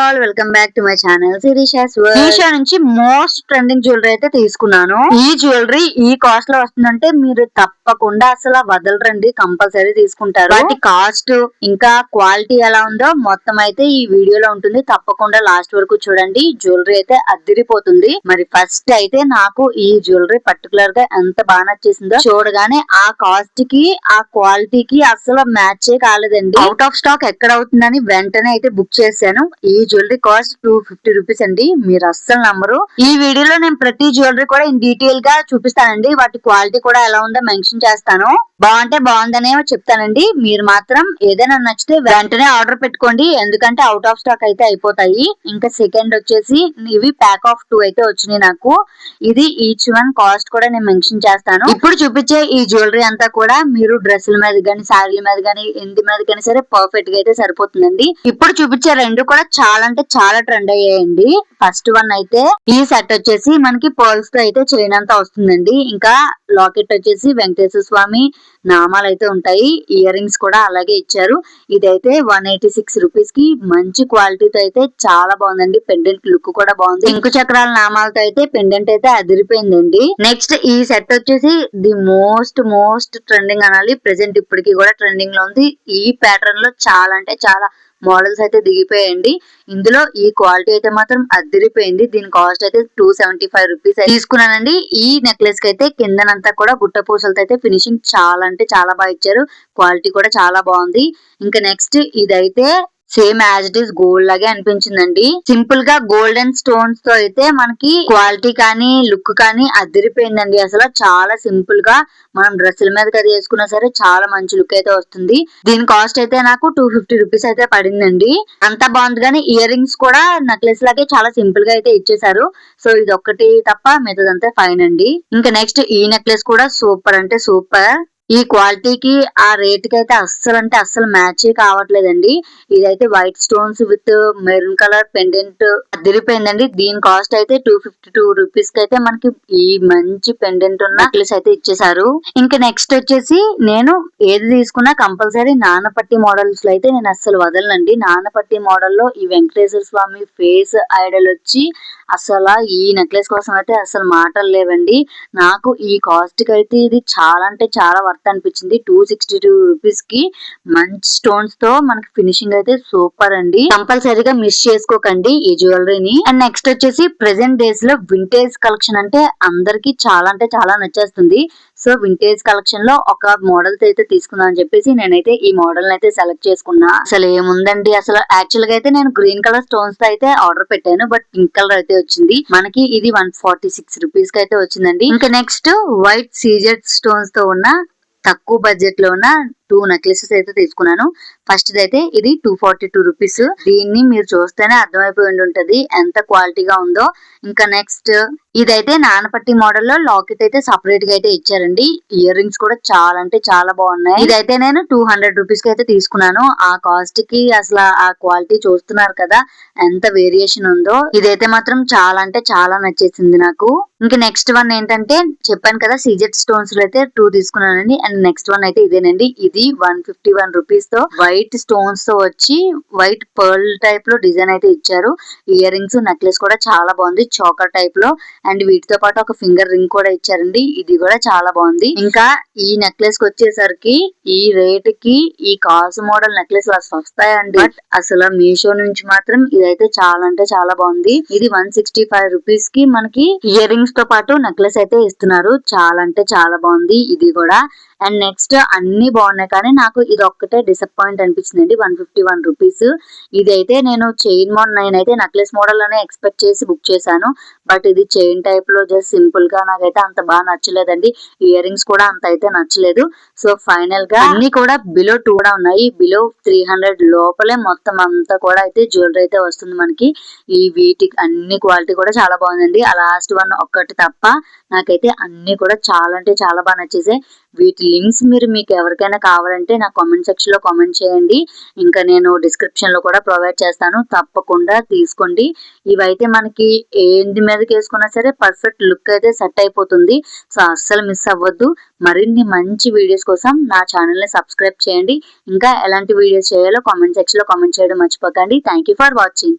All welcome back to my channel Sirisha's world. Meesho నుంచి most trending jewellery అయితే తీసుకున్నాను. ఈ జ్యువెలరీ ఈ కాస్ట్ లో వస్తుందంటే మీరు తప్పకుండా అసలు వదలరండి, కంపల్సరీ తీసుకుంటారు. వాటి కాస్ట్ ఇంకా క్వాలిటీ ఎలా ఉందో మొత్తం అయితే ఈ వీడియోలో ఉంటుంది, తప్పకుండా లాస్ట్ వరకు చూడండి. జ్యువెలరీ అయితే అదిరిపోతుంది. మరి ఫస్ట్ అయితే నాకు ఈ జ్యువెలరీ పర్టికులర్ గా ఎంత బాగా నచ్చేసిందో, చూడగానే ఆ కాస్ట్ కి ఆ క్వాలిటీకి అసలు మ్యాచే కాలేదండి. అవుట్ ఆఫ్ స్టాక్ ఎక్కడ అవుతుందని వెంటనే అయితే బుక్ చేశాను. ఈ జ్యువెలరీ కాస్ట్ 250 రూపీస్ అండి. మీరు అస్సలు నమ్మరు. ఈ వీడియోలో నేను ప్రతి జ్యువెలరీ కూడా ఇన్ డీటెయిల్ గా చూపిస్తానండి. వాటి క్వాలిటీ కూడా ఎలా ఉందో మెన్షన్ చేస్తాను. బాగుంటే బాగుందనే చెప్తానండి. మీరు మాత్రం ఏదైనా నచ్చితే వెంటనే ఆర్డర్ పెట్టుకోండి, ఎందుకంటే అవుట్ ఆఫ్ స్టాక్ అయితే అయిపోతాయి. ఇంకా సెకండ్ వచ్చేసి ఇవి ప్యాక్ ఆఫ్ 2 అయితే వచ్చినాయి నాకు. ఇది ఈచ్ వన్ కాస్ట్ కూడా నేను మెన్షన్ చేస్తాను. ఇప్పుడు చూపించే ఈ జ్యువెలరీ అంతా కూడా మీరు డ్రెస్సుల మీద గానీ, శారీల మీద గానీ, ఎందు మీద గానీ సరే పర్ఫెక్ట్ గా అయితే సరిపోతుందండి. ఇప్పుడు చూపించే రెండు కూడా చాలా అంటే చాలా ట్రెండ్ అయ్యాయండి. ఫస్ట్ వన్ అయితే ఈ సెట్ వచ్చేసి మనకి పర్ల్స్ తో అయితే చైన్ అంతా వస్తుందండి. ఇంకా లాకెట్ వచ్చేసి వెంకటేశ్వర స్వామి నామాలు అయితే ఉంటాయి. ఇయర్ రింగ్స్ కూడా అలాగే ఇచ్చారు. ఇదైతే 186 రూపీస్ కి మంచి క్వాలిటీతో అయితే చాలా బాగుందండి. పెండెంట్ లుక్ కూడా బాగుంది. ఇంకు చక్రాల నామాలతో అయితే పెండెంట్ అయితే అదిరిపోయిందండి. నెక్స్ట్ ఈ సెట్ వచ్చేసి ది మోస్ట్ ట్రెండింగ్ అనాలి. ప్రెసెంట్ ఇప్పటికి కూడా ట్రెండింగ్ లో ఉంది. ఈ ప్యాటర్న్ లో చాలా అంటే చాలా మోడల్స్ అయితే దిగిపోయాయండి. ఇందులో ఈ క్వాలిటీ అయితే మాత్రం అదిరిపోయింది. దీని కాస్ట్ అయితే 275 రూపీస్ తీసుకున్నానండి. ఈ నెక్లెస్ కి అయితే కిందనంతా కూడా గుట్ట పూసలతో అయితే ఫినిషింగ్ చాలా అంటే చాలా బాగా ఇచ్చారు. క్వాలిటీ కూడా చాలా బాగుంది. ఇంకా నెక్స్ట్ ఇదైతే same as it is gold లాగే అనిపించిందండి. సింపుల్ గా గోల్డెన్ స్టోన్స్ తో అయితే మనకి క్వాలిటీ కానీ లుక్ కానీ అదిరిపోయిందండి. అసలు చాలా సింపుల్ గా మనం డ్రెస్సుల మీద అది వేసుకున్నా సరే చాలా మంచి లుక్ అయితే వస్తుంది. దీని కాస్ట్ అయితే నాకు 250 రూపీస్ అయితే పడిందండి. అంతా బాగుంది. కానీ ఇయర్ రింగ్స్ కూడా నెక్లెస్ లాగే చాలా సింపుల్ గా అయితే ఇచ్చేసారు. సో ఇది ఒక్కటి తప్ప మిగతాదంతా ఫైన్ అండి. ఇంకా నెక్స్ట్ ఈ నెక్లెస్ కూడా సూపర్ అంటే సూపర్. ఈ క్వాలిటీకి ఆ రేట్ కి అయితే అస్సలు అంటే అస్సలు మ్యాచ్ కావట్లేదండి. ఇదైతే white stones with maroon colour pendant అదిరిపోయిందండి. దీని కాస్ట్ అయితే 252 రూపీస్ కి అయితే మనకి ఈ మంచి పెండెంట్ ఉన్న నెక్లెస్ అయితే ఇచ్చేసారు. ఇంకా నెక్స్ట్ వచ్చేసి నేను ఏది తీసుకున్నా కంపల్సరీ నానపట్టి మోడల్స్ లో అయితే నేను అస్సలు వదలనండి. నానపట్టి మోడల్ లో ఈ వెంకటేశ్వర స్వామి ఫేస్ ఐడల్ వచ్చి అసలు ఈ నెక్లెస్ కోసం అయితే అసలు మాటలు లేవండి. నాకు ఈ కాస్ట్ కి అయితే ఇది చాలా అంటే చాలా వర్త్ అనిపించింది. 262 రూపీస్ కి మంచి స్టోన్స్ తో మనకి ఫినిషింగ్ అయితే సూపర్ అండి. కంపల్సరీగా మిస్ చేసుకోకండి ఈ జ్యువెలరీని. అండ్ నెక్స్ట్ వచ్చేసి ప్రెసెంట్ డేస్ లో వింటేజ్ కలెక్షన్ అంటే అందరికి చాలా అంటే చాలా నచ్చేస్తుంది. సో వింటేజ్ కలెక్షన్ లో ఒక మోడల్స్ అయితే తీసుకుందాం అని చెప్పేసి నేనైతే ఈ మోడల్ అయితే సెలెక్ట్ చేసుకున్నా. అసలు ఏముందండి, అసలు యాక్చువల్ గా అయితే నేను గ్రీన్ కలర్ స్టోన్స్ తో అయితే ఆర్డర్ పెట్టాను. బట్ పింక్ కలర్ అయితే వచ్చింది మనకి. ఇది 146 రూపీస్ కి అయితే వచ్చిందండి. ఇంకా నెక్స్ట్ వైట్ సీజెడ్ స్టోన్స్ తో ఉన్న తక్కువ బడ్జెట్ లో ఉన్న 2 నెక్లెసెస్ అయితే తీసుకున్నాను. ఫస్ట్ అయితే ఇది 242 రూపీస్. దీన్ని మీరు చూస్తేనే అర్థమైపోయి ఉంటది ఎంత క్వాలిటీగా ఉందో. ఇంకా నెక్స్ట్ ఇదైతే నానపట్టి మోడల్ లో లాకెట్ అయితే సపరేట్ గా అయితే ఇచ్చారండి. ఇయర్ రింగ్స్ కూడా చాలా అంటే చాలా బాగున్నాయి. ఇదైతే నేను 200 రూపీస్ కి అయితే తీసుకున్నాను. ఆ కాస్ట్ కి అసలు ఆ క్వాలిటీ చూస్తున్నారు కదా ఎంత వేరియేషన్ ఉందో. ఇదైతే మాత్రం చాలా అంటే చాలా నచ్చేసింది నాకు. ఇంకా నెక్స్ట్ వన్ ఏంటంటే చెప్పాను కదా సీజెడ్ స్టోన్స్ లో అయితే 2 తీసుకున్నానండి. అండ్ నెక్స్ట్ వన్ అయితే ఇదేనండి. ఇది 151 రూపీస్ తో వైట్ స్టోన్స్ తో వచ్చి వైట్ పర్ల్ టైప్ లో డిజైన్ అయితే ఇచ్చారు. ఇయర్ రింగ్స్ నెక్లెస్ కూడా చాలా బాగుంది చోకర్ టైప్ లో. అండ్ వీటితో పాటు ఒక ఫింగర్ రింగ్ కూడా ఇచ్చారండి. ఇది కూడా చాలా బాగుంది. ఇంకా ఈ నెక్లెస్ కి వచ్చేసరికి ఈ రేట్ కి ఈ కాసు మోడల్ నెక్లెస్ అసలు వస్తాయండి. బట్ అసలు మీషో నుంచి మాత్రం ఇదైతే చాలా అంటే చాలా బాగుంది. ఇది 165 రూపీస్ కి మనకి ఇయర్ రింగ్స్ తో పాటు నెక్లెస్ అయితే ఇస్తున్నారు. చాలా అంటే చాలా బాగుంది ఇది కూడా. అండ్ నెక్స్ట్ అన్ని బాగున్నాయి కానీ నాకు ఇది ఒక్కటే డిసప్పాయింట్ అనిపించిందండి. 151 రూపీస్. ఇదైతే నేను చైన్ మోడల్ నేనైతే నెక్లెస్ మోడల్ లోనే ఎక్స్పెక్ట్ చేసి బుక్ చేశాను. బట్ ఇది చైన్ టైప్ లో జస్ట్ సింపుల్ గా నాకైతే అంత బాగా నచ్చలేదండి. ఇయర్ రింగ్స్ కూడా అంత అయితే నచ్చలేదు. సో ఫైనల్ గా అన్ని కూడా బిలో 2 కూడా ఉన్నాయి. బిలో 300 లోపలే మొత్తం అంతా కూడా అయితే జ్యువెలరీ అయితే వస్తుంది మనకి. ఈ వీటికి అన్ని క్వాలిటీ కూడా చాలా బాగుందండి. ఆ లాస్ట్ వన్ ఒక్కటి తప్ప నాకైతే అన్ని కూడా చాలా అంటే చాలా బాగా నచ్చేసాయి. వీటి లింక్స్ మీకు ఎవరికైనా కావాలంటే నా కామెంట్ సెక్షన్ లో కామెంట్ చేయండి. ఇంకా నేను డిస్క్రిప్షన్ లో కూడా ప్రొవైడ్ చేస్తాను. తప్పకుండా తీసుకోండి. ఇవైతే మనకి ఏంది మీదకి వేసుకున్నా సరే పర్ఫెక్ట్ లుక్ అయితే సెట్ అయిపోతుంది. సో అస్సలు మిస్ అవ్వద్దు. మరిన్ని మంచి వీడియోస్ కోసం నా ఛానల్ ని సబ్స్క్రైబ్ చేయండి. ఇంకా ఎలాంటి వీడియోస్ చేయాలో కామెంట్ సెక్షన్ లో కామెంట్ చేయడం మర్చిపోకండి. Thank you for watching.